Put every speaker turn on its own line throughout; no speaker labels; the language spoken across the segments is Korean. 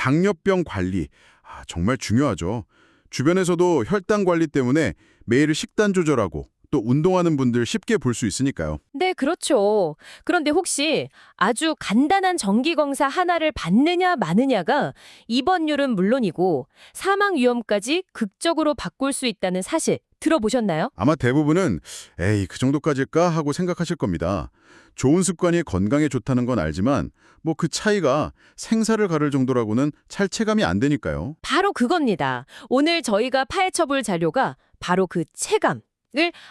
당뇨병 관리. 정말 중요하죠. 주변에서도 혈당 관리 때문에 매일 식단 조절하고 또 운동하는 분들 쉽게 볼 수 있으니까요.
네, 그렇죠. 그런데 혹시 아주 간단한 정기검사 하나를 받느냐 마느냐가 입원율은 물론이고 사망 위험까지 극적으로 바꿀 수 있다는 사실 들어보셨나요?
아마 대부분은 에이, 그 정도까지일까 하고 생각하실 겁니다. 좋은 습관이 건강에 좋다는 건 알지만 뭐 그 차이가 생사를 가를 정도라고는 찰체감이 안 되니까요.
바로 그겁니다. 오늘 저희가 파헤쳐볼 자료가 바로 그 체감을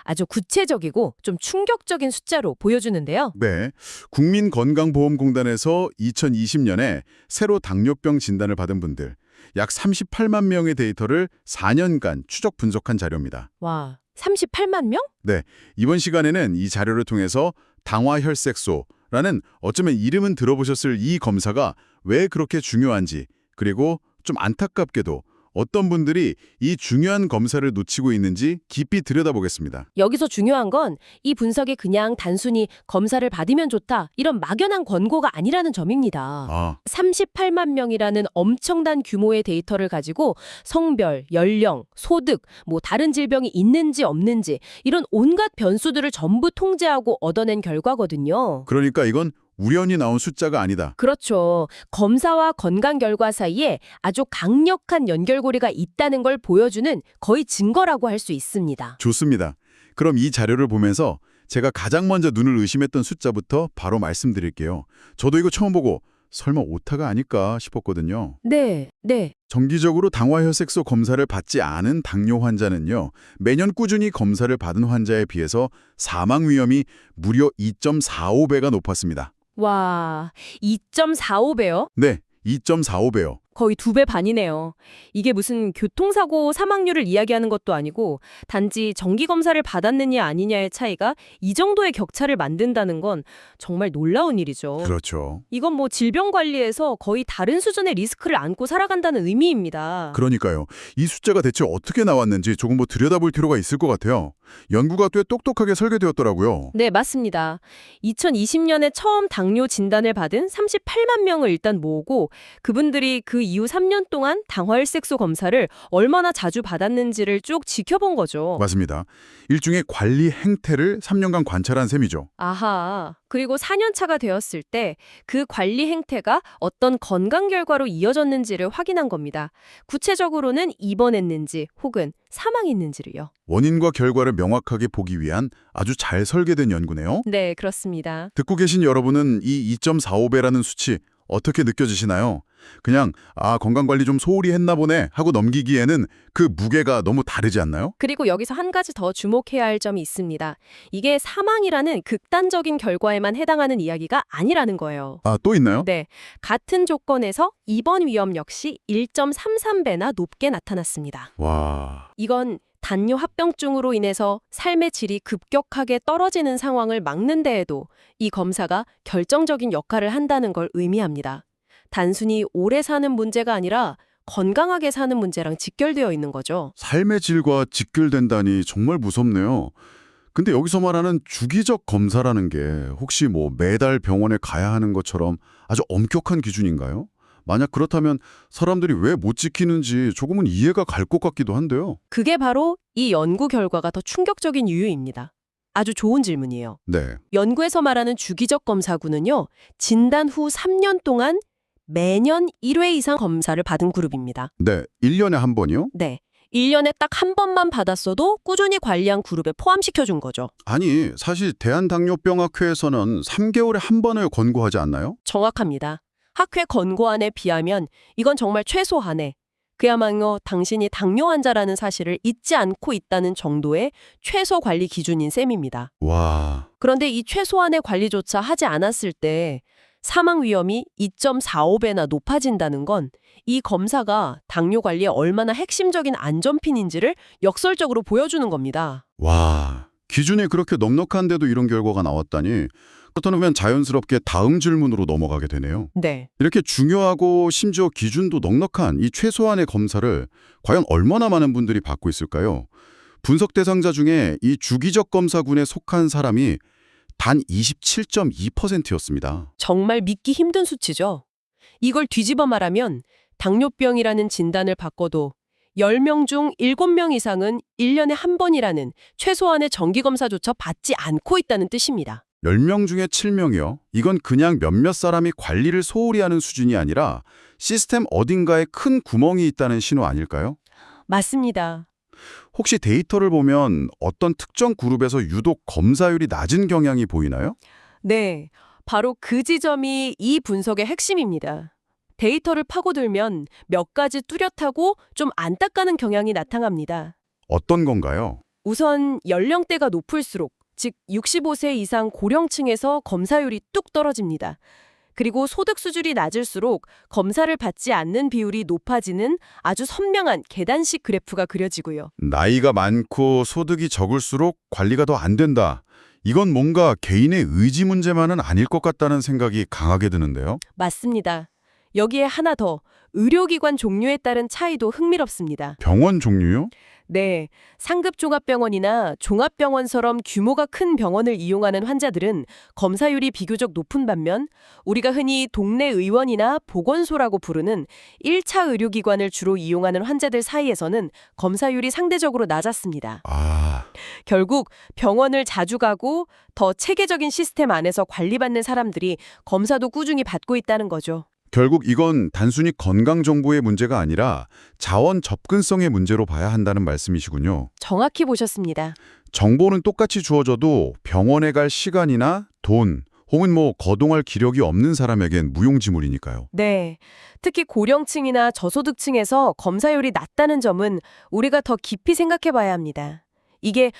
아주 구체적이고 좀 충격적인 숫자로 보여주는데요.
네, 국민건강보험공단에서 2020년에 새로 당뇨병 진단을 받은 분들 약 38만 명의 데이터를 4년간 추적 분석한 자료입니다.
와, 38만 명?
네, 이번 시간에는 이 자료를 통해서 당화혈색소라는 어쩌면 이름은 들어보셨을 이 검사가 왜 그렇게 중요한지, 그리고 좀 안타깝게도 어떤 분들이 이 중요한 검사를 놓치고 있는지 깊이 들여다보겠습니다.
여기서 중요한 건 이 분석이 그냥 단순히 검사를 받으면 좋다 이런 막연한 권고가 아니라는 점입니다. 38만 명이라는 엄청난 규모의 데이터를 가지고 성별, 연령, 소득, 뭐 다른 질병이 있는지 없는지 이런 온갖 변수들을 전부 통제하고 얻어낸 결과거든요.
그러니까 이건 우연히 나온 숫자가 아니다.
그렇죠. 검사와 건강 결과 사이에 아주 강력한 연결고리가 있다는 걸 보여주는 거의 증거라고 할 수 있습니다.
좋습니다. 그럼 이 자료를 보면서 제가 가장 먼저 눈을 의심했던 숫자부터 바로 말씀드릴게요. 저도 이거 처음 보고 설마 오타가 아닐까 싶었거든요.
네.
정기적으로 당화혈색소 검사를 받지 않은 당뇨 환자는요, 매년 꾸준히 검사를 받은 환자에 비해서 사망 위험이 무려 2.45배가 높았습니다.
와, 2.45배요?
네, 2.45배요.
거의 2배 반이네요. 이게 무슨 교통사고 사망률을 이야기하는 것도 아니고 단지 정기검사를 받았느냐 아니냐의 차이가 이 정도의 격차를 만든다는 건 정말 놀라운 일이죠.
그렇죠.
이건 뭐 질병 관리에서 거의 다른 수준의 리스크를 안고 살아간다는 의미입니다.
그러니까요. 이 숫자가 대체 어떻게 나왔는지 조금 들여다볼 필요가 있을 것 같아요. 연구가 꽤 똑똑하게 설계되었더라고요.
네, 맞습니다. 2020년에 처음 당뇨 진단을 받은 38만 명을 일단 모으고 그분들이 그 이후 3년 동안 당화혈색소 검사를 얼마나 자주 받았는지를 쭉 지켜본 거죠.
맞습니다. 일종의 관리 행태를 3년간 관찰한 셈이죠.
아하. 그리고 4년 차가 되었을 때 그 관리 행태가 어떤 건강 결과로 이어졌는지를 확인한 겁니다. 구체적으로는 입원했는지 혹은 사망했는지를요.
원인과 결과를 명확하게 보기 위한 아주 잘 설계된 연구네요.
네, 그렇습니다.
듣고 계신 여러분은 이 2.45배라는 수치 어떻게 느껴지시나요? 그냥 건강관리 좀 소홀히 했나 보네 하고 넘기기에는 그 무게가 너무 다르지 않나요?
그리고 여기서 한 가지 더 주목해야 할 점이 있습니다. 이게 사망이라는 극단적인 결과에만 해당하는 이야기가 아니라는 거예요.
또 있나요?
네, 같은 조건에서 입원 위험 역시 1.33배나 높게 나타났습니다.
와...
이건 당뇨 합병증으로 인해서 삶의 질이 급격하게 떨어지는 상황을 막는 데에도 이 검사가 결정적인 역할을 한다는 걸 의미합니다. 단순히 오래 사는 문제가 아니라 건강하게 사는 문제랑 직결되어 있는 거죠.
삶의 질과 직결된다니 정말 무섭네요. 근데 여기서 말하는 주기적 검사라는 게 혹시 뭐 매달 병원에 가야 하는 것처럼 아주 엄격한 기준인가요? 만약 그렇다면 사람들이 왜 못 지키는지 조금은 이해가 갈 것 같기도 한데요.
그게 바로 이 연구 결과가 더 충격적인 이유입니다. 아주 좋은 질문이에요.
네.
연구에서 말하는 주기적 검사군은요, 진단 후 3년 동안 매년 1회 이상 검사를 받은 그룹입니다.
네, 1년에 한 번이요?
네. 1년에 딱 한 번만 받았어도 꾸준히 관리한 그룹에 포함시켜준 거죠.
아니, 사실 대한당뇨병학회에서는 3개월에 한 번을 권고하지 않나요?
정확합니다. 학회 권고안에 비하면 이건 정말 최소한에 그야말로 당신이 당뇨 환자라는 사실을 잊지 않고 있다는 정도의 최소 관리 기준인 셈입니다.
와...
그런데 이 최소한의 관리조차 하지 않았을 때 사망 위험이 2.45배나 높아진다는 건 이 검사가 당뇨 관리에 얼마나 핵심적인 안전핀인지를 역설적으로 보여주는 겁니다.
와... 기준이 그렇게 넉넉한데도 이런 결과가 나왔다니 그렇다면 자연스럽게 다음 질문으로 넘어가게 되네요.
네.
이렇게 중요하고 심지어 기준도 넉넉한 이 최소한의 검사를 과연 얼마나 많은 분들이 받고 있을까요? 분석 대상자 중에 이 주기적 검사군에 속한 사람이 단 27.2%였습니다.
정말 믿기 힘든 수치죠. 이걸 뒤집어 말하면 당뇨병이라는 진단을 받고도 10명 중 7명 이상은 1년에 한 번이라는 최소한의 정기검사조차 받지 않고 있다는 뜻입니다.
10명 중에 7명이요? 이건 그냥 몇몇 사람이 관리를 소홀히 하는 수준이 아니라 시스템 어딘가에 큰 구멍이 있다는 신호 아닐까요?
맞습니다.
혹시 데이터를 보면 어떤 특정 그룹에서 유독 검사율이 낮은 경향이 보이나요?
네, 바로 그 지점이 이 분석의 핵심입니다. 데이터를 파고들면 몇 가지 뚜렷하고 좀 안타까운 경향이 나타납니다.
어떤 건가요?
우선 연령대가 높을수록, 즉 65세 이상 고령층에서 검사율이 뚝 떨어집니다. 그리고 소득 수준이 낮을수록 검사를 받지 않는 비율이 높아지는 아주 선명한 계단식 그래프가 그려지고요.
나이가 많고 소득이 적을수록 관리가 더 안 된다. 이건 뭔가 개인의 의지 문제만은 아닐 것 같다는 생각이 강하게 드는데요.
맞습니다. 여기에 하나 더, 의료기관 종류에 따른 차이도 흥미롭습니다.
병원 종류요?
네, 상급 종합병원이나 종합병원처럼 규모가 큰 병원을 이용하는 환자들은 검사율이 비교적 높은 반면 우리가 흔히 동네 의원이나 보건소라고 부르는 1차 의료기관을 주로 이용하는 환자들 사이에서는 검사율이 상대적으로 낮았습니다. 결국 병원을 자주 가고 더 체계적인 시스템 안에서 관리받는 사람들이 검사도 꾸준히 받고 있다는 거죠.
결국 이건 단순히 건강 정보의 문제가 아니라 자원 접근성의 문제로 봐야 한다는 말씀이시군요.
정확히 보셨습니다.
정보는 똑같이 주어져도 병원에 갈 시간이나 돈, 혹은 거동할 기력이 없는 사람에겐 무용지물이니까요.
네, 특히 고령층이나 저소득층에서 검사율이 낮다는 점은 우리가 더 깊이 생각해 봐야 합니다. 이게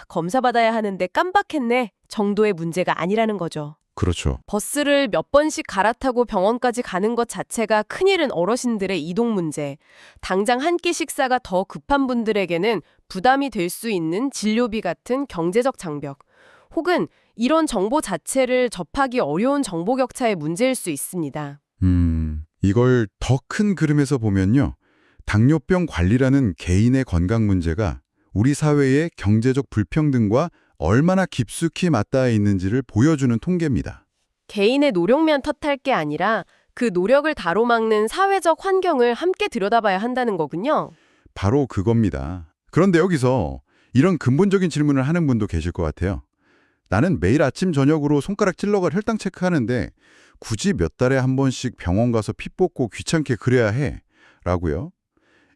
검사 받아야 하는데 깜빡했네 정도의 문제가 아니라는 거죠.
그렇죠.
버스를 몇 번씩 갈아타고 병원까지 가는 것 자체가 큰일은 어르신들의 이동 문제. 당장 한 끼 식사가 더 급한 분들에게는 부담이 될 수 있는 진료비 같은 경제적 장벽. 혹은 이런 정보 자체를 접하기 어려운 정보 격차의 문제일 수 있습니다.
이걸 더 큰 그림에서 보면요. 당뇨병 관리라는 개인의 건강 문제가 우리 사회의 경제적 불평등과 얼마나 깊숙이 맞닿아 있는지를 보여주는 통계입니다.
개인의 노력만 탓할 게 아니라 그 노력을 가로막는 사회적 환경을 함께 들여다봐야 한다는 거군요.
바로 그겁니다. 그런데 여기서 이런 근본적인 질문을 하는 분도 계실 것 같아요. 나는 매일 아침 저녁으로 손가락 찔러가 혈당 체크하는데 굳이 몇 달에 한 번씩 병원 가서 피 뽑고 귀찮게 그래야 해? 라고요.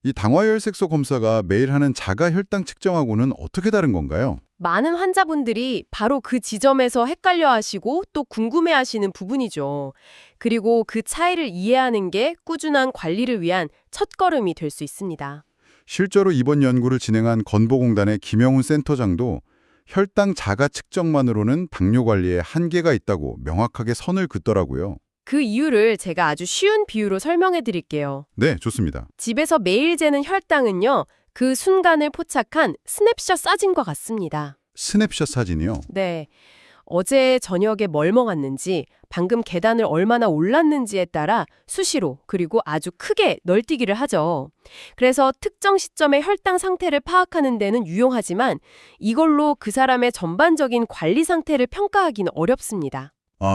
이 당화혈색소 검사가 매일 하는 자가 혈당 측정하고는 어떻게 다른 건가요?
많은 환자분들이 바로 그 지점에서 헷갈려 하시고 또 궁금해 하시는 부분이죠. 그리고 그 차이를 이해하는 게 꾸준한 관리를 위한 첫걸음이 될 수 있습니다.
실제로 이번 연구를 진행한 건보공단의 김영훈 센터장도 혈당 자가 측정만으로는 당뇨 관리에 한계가 있다고 명확하게 선을 긋더라고요.
그 이유를 제가 아주 쉬운 비유로 설명해 드릴게요.
네, 좋습니다.
집에서 매일 재는 혈당은요, 그 순간을 포착한 스냅샷 사진과 같습니다.
스냅샷 사진이요?
네. 어제 저녁에 뭘 먹었는지, 방금 계단을 얼마나 올랐는지에 따라 수시로 그리고 아주 크게 널뛰기를 하죠. 그래서 특정 시점의 혈당 상태를 파악하는 데는 유용하지만 이걸로 그 사람의 전반적인 관리 상태를 평가하기는 어렵습니다.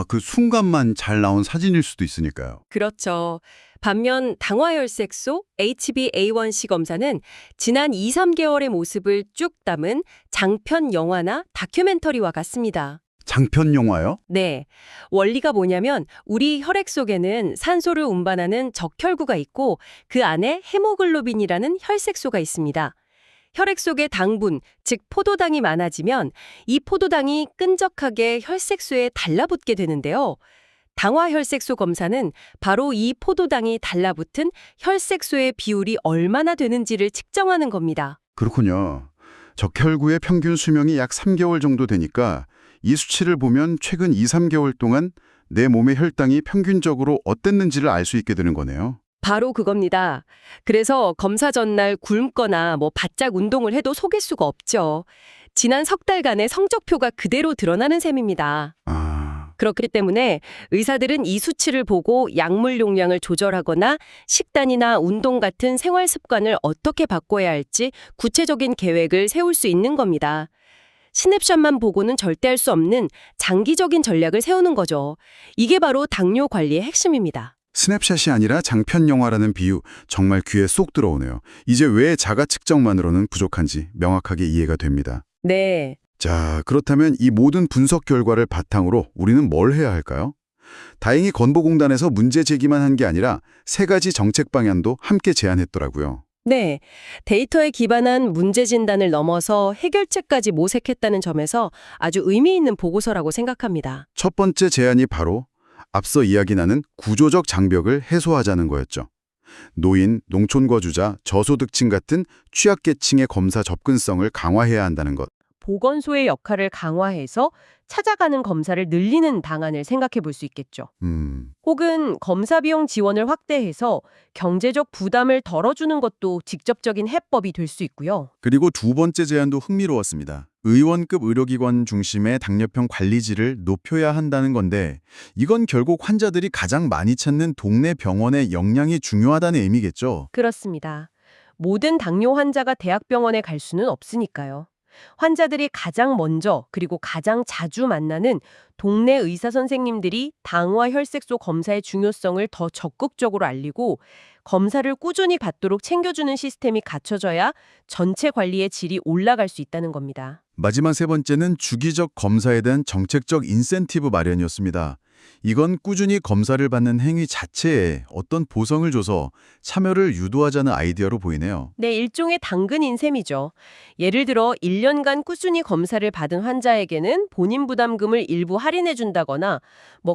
그 순간만 잘 나온 사진일 수도 있으니까요.
그렇죠. 반면 당화혈색소 HbA1c 검사는 지난 2, 3개월의 모습을 쭉 담은 장편 영화나 다큐멘터리와 같습니다.
장편 영화요?
네. 원리가 뭐냐면 우리 혈액 속에는 산소를 운반하는 적혈구가 있고 그 안에 헤모글로빈이라는 혈색소가 있습니다. 혈액 속에 당분, 즉 포도당이 많아지면 이 포도당이 끈적하게 혈색소에 달라붙게 되는데요. 당화혈색소 검사는 바로 이 포도당이 달라붙은 혈색소의 비율이 얼마나 되는지를 측정하는 겁니다.
그렇군요. 적혈구의 평균 수명이 약 3개월 정도 되니까 이 수치를 보면 최근 2, 3개월 동안 내 몸의 혈당이 평균적으로 어땠는지를 알 수 있게 되는 거네요.
바로 그겁니다. 그래서 검사 전날 굶거나 바짝 운동을 해도 속일 수가 없죠. 지난 석 달간의 성적표가 그대로 드러나는 셈입니다. 그렇기 때문에 의사들은 이 수치를 보고 약물 용량을 조절하거나 식단이나 운동 같은 생활 습관을 어떻게 바꿔야 할지 구체적인 계획을 세울 수 있는 겁니다. 스냅샷만 보고는 절대 할 수 없는 장기적인 전략을 세우는 거죠. 이게 바로 당뇨 관리의 핵심입니다.
스냅샷이 아니라 장편 영화라는 비유 정말 귀에 쏙 들어오네요. 이제 왜 자가 측정만으로는 부족한지 명확하게 이해가 됩니다.
네.
자, 그렇다면 이 모든 분석 결과를 바탕으로 우리는 뭘 해야 할까요? 다행히 건보공단에서 문제 제기만 한 게 아니라 3가지 정책 방안도 함께 제안했더라고요.
네. 데이터에 기반한 문제 진단을 넘어서 해결책까지 모색했다는 점에서 아주 의미 있는 보고서라고 생각합니다.
첫 번째 제안이 바로 앞서 이야기 나눈 구조적 장벽을 해소하자는 거였죠. 노인, 농촌거주자, 저소득층 같은 취약계층의 검사 접근성을 강화해야 한다는 것.
보건소의 역할을 강화해서 찾아가는 검사를 늘리는 방안을 생각해 볼 수 있겠죠. 혹은 검사 비용 지원을 확대해서 경제적 부담을 덜어주는 것도 직접적인 해법이 될 수 있고요.
그리고 두 번째 제안도 흥미로웠습니다. 의원급 의료기관 중심의 당뇨병 관리질을 높여야 한다는 건데 이건 결국 환자들이 가장 많이 찾는 동네 병원의 역량이 중요하다는 의미겠죠.
그렇습니다. 모든 당뇨 환자가 대학병원에 갈 수는 없으니까요. 환자들이 가장 먼저 그리고 가장 자주 만나는 동네 의사 선생님들이 당화 혈색소 검사의 중요성을 더 적극적으로 알리고 검사를 꾸준히 받도록 챙겨주는 시스템이 갖춰져야 전체 관리의 질이 올라갈 수 있다는 겁니다.
마지막 세 번째는 주기적 검사에 대한 정책적 인센티브 마련이었습니다. 이건 꾸준히 검사를 받는 행위 자체에 어떤 보상을 줘서 참여를 유도하자는 아이디어로 보이네요.
네, 일종의 당근 인셈이죠. 예를 들어 1년간 꾸준히 검사를 받은 환자에게는 본인 부담금을 일부 할인해 준다거나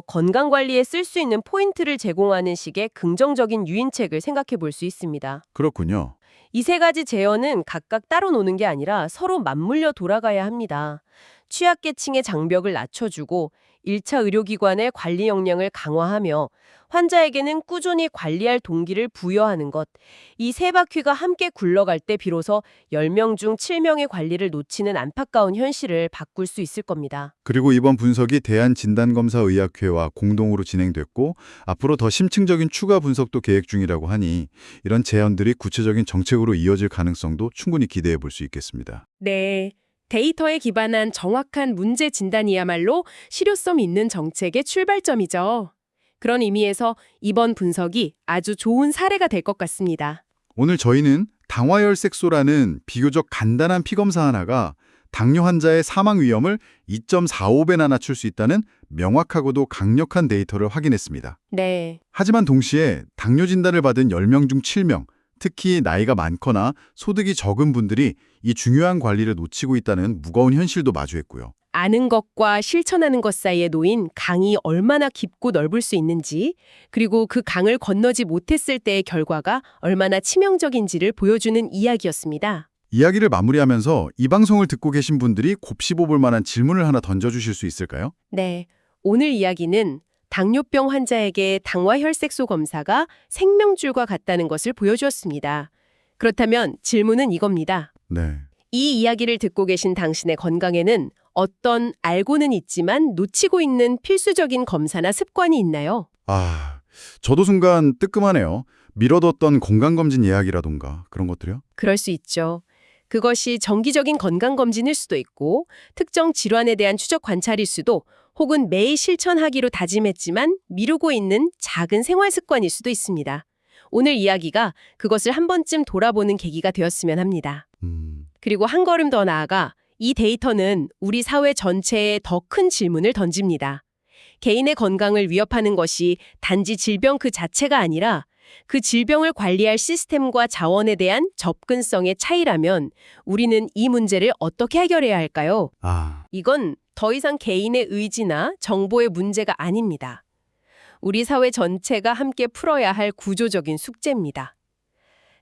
건강관리에 쓸 수 있는 포인트를 제공하는 식의 긍정적인 유인책을 생각해 볼 수 있습니다.
그렇군요.
이 3가지 제어는 각각 따로 노는 게 아니라 서로 맞물려 돌아가야 합니다. 취약계층의 장벽을 낮춰주고 1차 의료기관의 관리 역량을 강화하며 환자에게는 꾸준히 관리할 동기를 부여하는 것. 이 3바퀴가 함께 굴러갈 때 비로소 10명 중 7명의 관리를 놓치는 안타까운 현실을 바꿀 수 있을 겁니다.
그리고 이번 분석이 대한진단검사의학회와 공동으로 진행됐고 앞으로 더 심층적인 추가 분석도 계획 중이라고 하니 이런 제안들이 구체적인 정책으로 이어질 가능성도 충분히 기대해 볼 수 있겠습니다.
네. 데이터에 기반한 정확한 문제 진단이야말로 실효성 있는 정책의 출발점이죠. 그런 의미에서 이번 분석이 아주 좋은 사례가 될 것 같습니다.
오늘 저희는 당화혈색소라는 비교적 간단한 피검사 하나가 당뇨 환자의 사망 위험을 2.45배나 낮출 수 있다는 명확하고도 강력한 데이터를 확인했습니다.
네.
하지만 동시에 당뇨 진단을 받은 10명 중 7명, 특히 나이가 많거나 소득이 적은 분들이 이 중요한 관리를 놓치고 있다는 무거운 현실도 마주했고요.
아는 것과 실천하는 것 사이에 놓인 강이 얼마나 깊고 넓을 수 있는지, 그리고 그 강을 건너지 못했을 때의 결과가 얼마나 치명적인지를 보여주는 이야기였습니다.
이야기를 마무리하면서 이 방송을 듣고 계신 분들이 곱씹어볼 만한 질문을 하나 던져주실 수 있을까요?
네. 오늘 이야기는 당뇨병 환자에게 당화혈색소 검사가 생명줄과 같다는 것을 보여주었습니다. 그렇다면 질문은 이겁니다.
네.
이 이야기를 듣고 계신 당신의 건강에는 어떤 알고는 있지만 놓치고 있는 필수적인 검사나 습관이 있나요?
저도 순간 뜨끔하네요. 미뤄뒀던 건강검진 예약이라던가 그런 것들이요?
그럴 수 있죠. 그것이 정기적인 건강검진일 수도 있고 특정 질환에 대한 추적 관찰일 수도 혹은 매일 실천하기로 다짐했지만 미루고 있는 작은 생활 습관일 수도 있습니다. 오늘 이야기가 그것을 한 번쯤 돌아보는 계기가 되었으면 합니다. 그리고 한 걸음 더 나아가 이 데이터는 우리 사회 전체에 더 큰 질문을 던집니다. 개인의 건강을 위협하는 것이 단지 질병 그 자체가 아니라 그 질병을 관리할 시스템과 자원에 대한 접근성의 차이라면 우리는 이 문제를 어떻게 해결해야 할까요? 이건 더 이상 개인의 의지나 정보의 문제가 아닙니다. 우리 사회 전체가 함께 풀어야 할 구조적인 숙제입니다.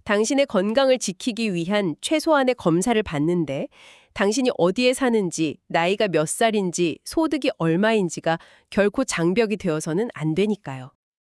당신의 건강을 지키기 위한 최소한의 검사를 받는데 당신이 어디에 사는지, 나이가 몇 살인지, 소득이 얼마인지가 결코 장벽이 되어서는 안 되니까요.